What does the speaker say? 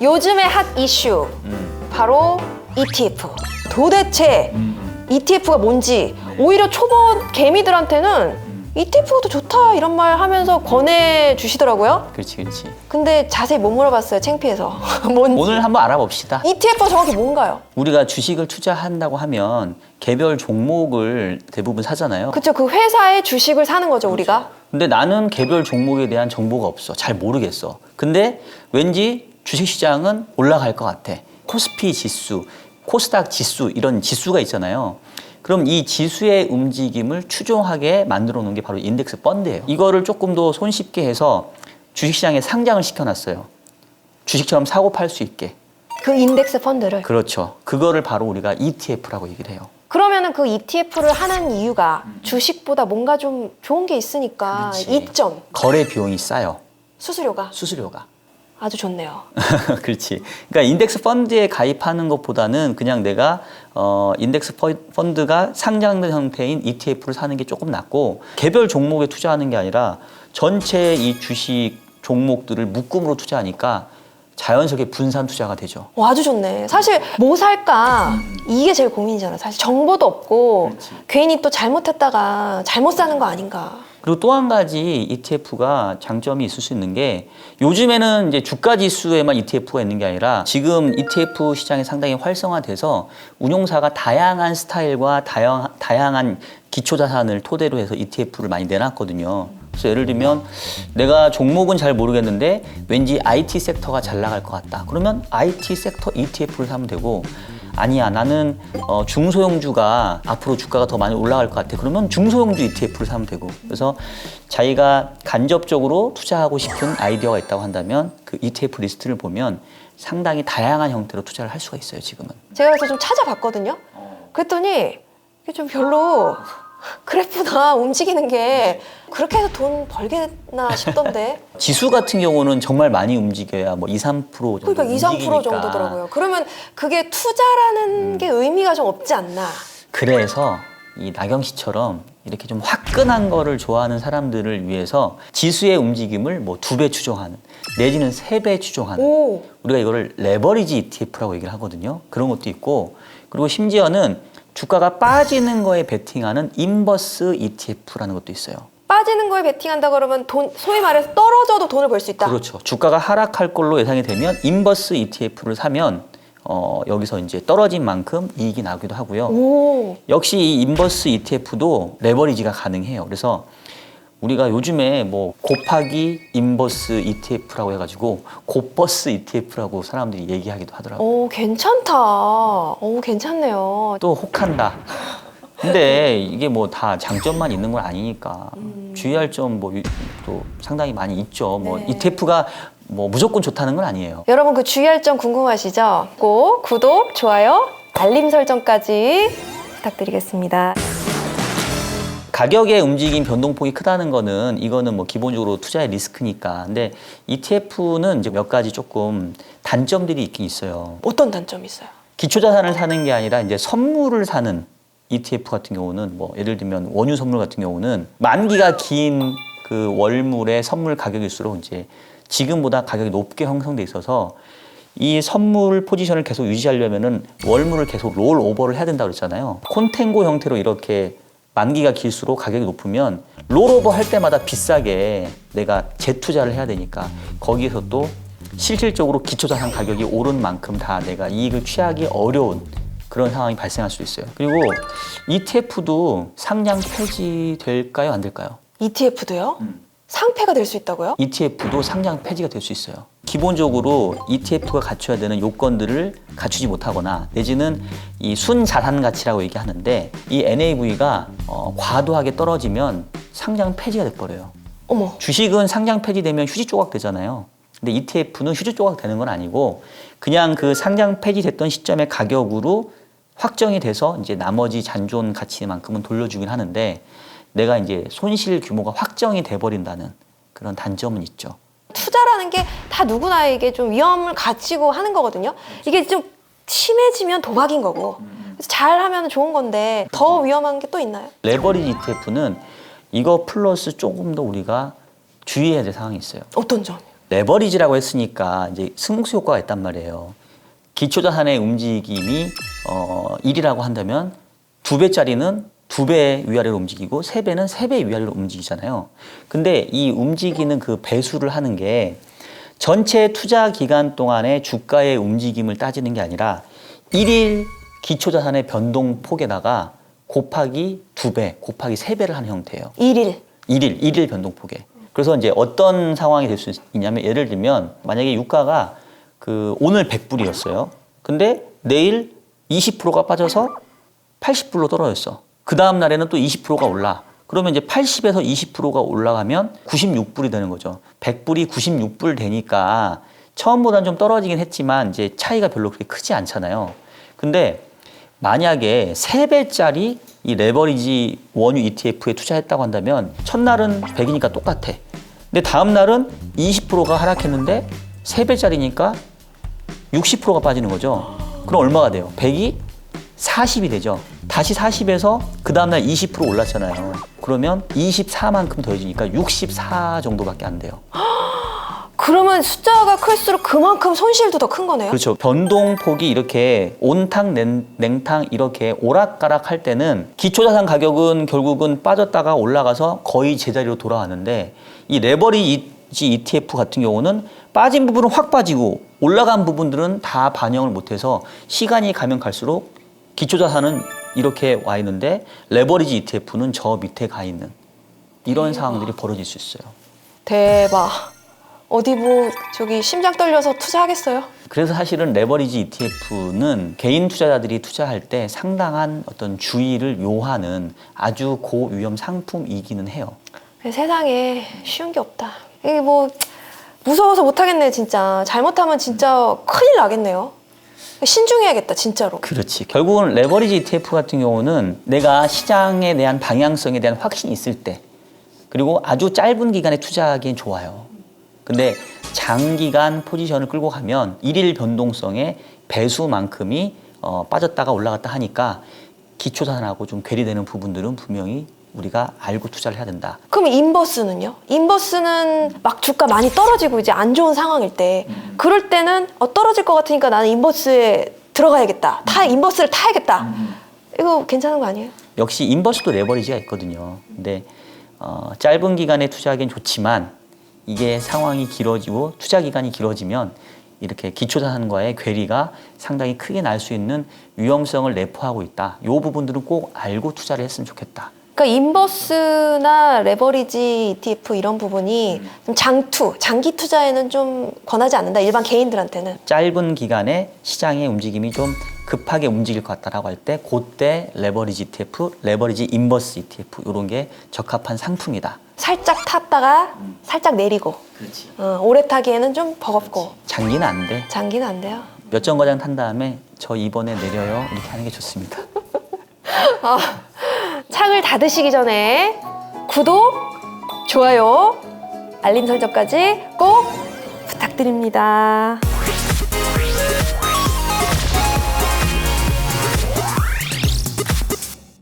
요즘의 핫 이슈 바로 ETF. 도대체 ETF가 뭔지 오히려 초보 개미들한테는 ETF도 좋다 이런 말 하면서 권해주시더라고요. 그렇지, 그렇지. 근데 자세히 못 물어봤어요. 창피해서. 뭔지. 오늘 한번 알아봅시다. ETF가 정확히 뭔가요? 우리가 주식을 투자한다고 하면 개별 종목을 대부분 사잖아요. 그쵸, 그 회사의 주식을 사는 거죠, 우리가. 근데 나는 개별 종목에 대한 정보가 없어. 잘 모르겠어. 근데 왠지 주식시장은 올라갈 것 같아. 코스피 지수, 코스닥 지수 이런 지수가 있잖아요. 그럼 이 지수의 움직임을 추종하게 만들어 놓은 게 바로 인덱스 펀드예요. 이거를 조금 더 손쉽게 해서 주식시장에 상장을 시켜놨어요. 주식처럼 사고 팔 수 있게. 그 인덱스 펀드를. 그렇죠. 그거를 바로 우리가 ETF라고 얘기를 해요. 그러면은 그 ETF를 하는 이유가 주식보다 뭔가 좀 좋은 게 있으니까 그렇지. 이점. 거래 비용이 싸요. 수수료가 수수료가. 아주 좋네요. 그렇지. 그러니까 인덱스 펀드에 가입하는 것보다는 그냥 내가 인덱스 펀드가 상장된 형태인 ETF를 사는 게 조금 낫고 개별 종목에 투자하는 게 아니라 전체 이 주식 종목들을 묶음으로 투자하니까 자연스럽게 분산 투자가 되죠. 아주 좋네. 사실 뭐 살까 이게 제일 고민이잖아. 사실 정보도 없고 그렇지. 괜히 또 잘못했다가 잘못 사는 거 아닌가. 그리고 또 한 가지 ETF가 장점이 있을 수 있는 게 요즘에는 이제 주가 지수에만 ETF가 있는 게 아니라 지금 ETF 시장이 상당히 활성화돼서 운용사가 다양한 스타일과 다양한 기초 자산을 토대로 해서 ETF를 많이 내놨거든요. 그래서 예를 들면 내가 종목은 잘 모르겠는데 왠지 IT 섹터가 잘 나갈 것 같다. 그러면 IT 섹터 ETF를 사면 되고 아니야 나는 중소형주가 앞으로 주가가 더 많이 올라갈 것 같아. 그러면 중소형주 ETF를 사면 되고 그래서 자기가 간접적으로 투자하고 싶은 아이디어가 있다고 한다면 그 ETF 리스트를 보면 상당히 다양한 형태로 투자를 할 수가 있어요 지금은. 제가 그래서 좀 찾아봤거든요. 그랬더니 이게 좀 별로 그래프나 움직이는 게 그렇게 해서 돈 벌겠나 싶던데. 지수 같은 경우는 정말 많이 움직여야 뭐 2, 3% 정도 그러니까 2, 3% 움직이니까. 정도더라고요. 그러면 그게 투자라는 게 의미가 좀 없지 않나. 그래서 이 나경 씨처럼 이렇게 좀 화끈한 거를 좋아하는 사람들을 위해서 지수의 움직임을 뭐 2배 추종하는 내지는 3배 추종하는 오. 우리가 이거를 레버리지 ETF라고 얘기를 하거든요. 그런 것도 있고 그리고 심지어는 주가가 빠지는 거에 베팅하는 인버스 ETF라는 것도 있어요. 빠지는 거에 베팅한다 그러면 돈, 소위 말해서 떨어져도 돈을 벌 수 있다. 그렇죠. 주가가 하락할 걸로 예상이 되면 인버스 ETF를 사면 여기서 이제 떨어진 만큼 이익이 나기도 하고요. 오. 역시 이 인버스 ETF도 레버리지가 가능해요. 그래서 우리가 요즘에 뭐 곱하기 인버스 ETF라고 해가지고 곱버스 ETF라고 사람들이 얘기하기도 하더라고요. 오, 괜찮다. 오, 괜찮네요. 또 혹한다. 근데 이게 뭐 다 장점만 있는 건 아니니까 주의할 점 뭐 또 상당히 많이 있죠. 뭐 네. ETF가 뭐 무조건 좋다는 건 아니에요. 여러분 그 주의할 점 궁금하시죠? 꼭 구독, 좋아요, 알림 설정까지 부탁드리겠습니다. 가격의 움직임 변동폭이 크다는 거는 이거는 뭐 기본적으로 투자의 리스크니까. 근데 ETF는 이제 몇 가지 조금 단점들이 있긴 있어요. 어떤 단점이 있어요? 기초 자산을 사는 게 아니라 이제 선물을 사는 ETF 같은 경우는 뭐 예를 들면 원유 선물 같은 경우는 만기가 긴 그 월물의 선물 가격일수록 이제 지금보다 가격이 높게 형성돼 있어서 이 선물 포지션을 계속 유지하려면은 월물을 계속 롤 오버를 해야 된다고 그랬잖아요. 콘텐고 형태로 이렇게 만기가 길수록 가격이 높으면 롤오버 할 때마다 비싸게 내가 재투자를 해야 되니까 거기에서 또 실질적으로 기초자산 가격이 오른 만큼 다 내가 이익을 취하기 어려운 그런 상황이 발생할 수 있어요. 그리고 ETF도 상장 폐지될까요? 안 될까요? ETF도요? 상패가 될 수 있다고요? ETF도 상장 폐지가 될 수 있어요. 기본적으로 ETF가 갖춰야 되는 요건들을 갖추지 못하거나 내지는 이 순자산 가치라고 얘기하는데 이 NAV가 과도하게 떨어지면 상장 폐지가 돼버려요. 어머. 주식은 상장 폐지되면 휴지 조각 되잖아요. 근데 ETF는 휴지 조각 되는 건 아니고 그냥 그 상장 폐지됐던 시점의 가격으로 확정이 돼서 이제 나머지 잔존 가치만큼은 돌려주긴 하는데 내가 이제 손실 규모가 확정이 돼버린다는 그런 단점은 있죠. 투자라는 게 다 누구나에게 좀 위험을 가지고 하는 거거든요. 이게 좀 심해지면 도박인 거고 그래서 잘하면 좋은 건데 더 위험한 게 또 있나요? 레버리지 ETF는 이거 플러스 조금 더 우리가 주의해야 될 상황이 있어요. 어떤 점이요? 레버리지라고 했으니까 이제 승수 효과가 있단 말이에요. 기초자산의 움직임이 1이라고 한다면 2배짜리는 2배 위아래로 움직이고 3배는 3배 위아래로 움직이잖아요. 근데 이 움직이는 그 배수를 하는 게 전체 투자 기간 동안의 주가의 움직임을 따지는 게 아니라 1일 기초자산의 변동폭에다가 곱하기 2배, 곱하기 3배를 하는 형태예요. 1일 변동폭에. 그래서 이제 어떤 상황이 될 수 있냐면 예를 들면 만약에 유가가 오늘 100불이었어요. 근데 내일 20%가 빠져서 80불로 떨어졌어. 그 다음 날에는 또 20%가 올라. 그러면 이제 80에서 20%가 올라가면 96불이 되는 거죠. 100불이 96불 되니까 처음보다는 좀 떨어지긴 했지만 이제 차이가 별로 그렇게 크지 않잖아요. 근데 만약에 3배짜리 이 레버리지 원유 ETF에 투자했다고 한다면 첫날은 100이니까 똑같아. 근데 다음 날은 20%가 하락했는데 3배짜리니까 60%가 빠지는 거죠. 그럼 얼마가 돼요? 100이 40이 되죠. 다시 40에서 그 다음날 20% 올랐잖아요. 그러면 24만큼 더해지니까 64 정도밖에 안 돼요. 그러면 숫자가 클수록 그만큼 손실도 더 큰 거네요? 그렇죠. 변동폭이 이렇게 온탕, 냉탕 이렇게 오락가락 할 때는 기초자산 가격은 결국은 빠졌다가 올라가서 거의 제자리로 돌아왔는데 이 레버리지 ETF 같은 경우는 빠진 부분은 확 빠지고 올라간 부분들은 다 반영을 못해서 시간이 가면 갈수록 기초자산은 이렇게 와 있는데 레버리지 ETF는 저 밑에 가 있는 이런 상황들이 벌어질 수 있어요. 대박. 어디 심장 떨려서 투자하겠어요? 그래서 사실은 레버리지 ETF는 개인 투자자들이 투자할 때 상당한 어떤 주의를 요하는 아주 고위험 상품이기는 해요. 세상에 쉬운 게 없다. 이게 무서워서 못하겠네 진짜. 잘못하면 진짜 큰일 나겠네요. 신중해야겠다 진짜로. 그렇지. 결국은 레버리지 ETF 같은 경우는 내가 시장에 대한 방향성에 대한 확신이 있을 때 그리고 아주 짧은 기간에 투자하기엔 좋아요. 근데 장기간 포지션을 끌고 가면 일일 변동성의 배수만큼이 빠졌다가 올라갔다 하니까 기초자산하고 좀 괴리되는 부분들은 분명히 우리가 알고 투자를 해야 된다. 그럼 인버스는요? 인버스는 막 주가 많이 떨어지고 이제 안 좋은 상황일 때 그럴 때는 떨어질 것 같으니까 나는 인버스에 들어가야겠다. 인버스를 타야겠다. 이거 괜찮은 거 아니에요? 역시 인버스도 레버리지가 있거든요. 근데 짧은 기간에 투자하기엔 좋지만 이게 상황이 길어지고 투자 기간이 길어지면 이렇게 기초자산과의 괴리가 상당히 크게 날 수 있는 위험성을 내포하고 있다. 이 부분들은 꼭 알고 투자를 했으면 좋겠다. 그러니까 인버스나 레버리지 ETF 이런 부분이 좀 장기 투자에는 좀 권하지 않는다. 일반 개인들한테는. 짧은 기간에 시장의 움직임이 좀 급하게 움직일 것 같다라고 할 때 그때 레버리지 ETF, 레버리지 인버스 ETF 이런 게 적합한 상품이다. 살짝 탔다가 살짝 내리고. 그렇지. 오래 타기에는 좀 버겁고. 장기는 안 돼. 장기는 안 돼요. 몇 정거장 탄 다음에 저 이번에 내려요 이렇게 하는 게 좋습니다. 창을 닫으시기 전에 구독, 좋아요, 알림 설정까지 꼭 부탁드립니다.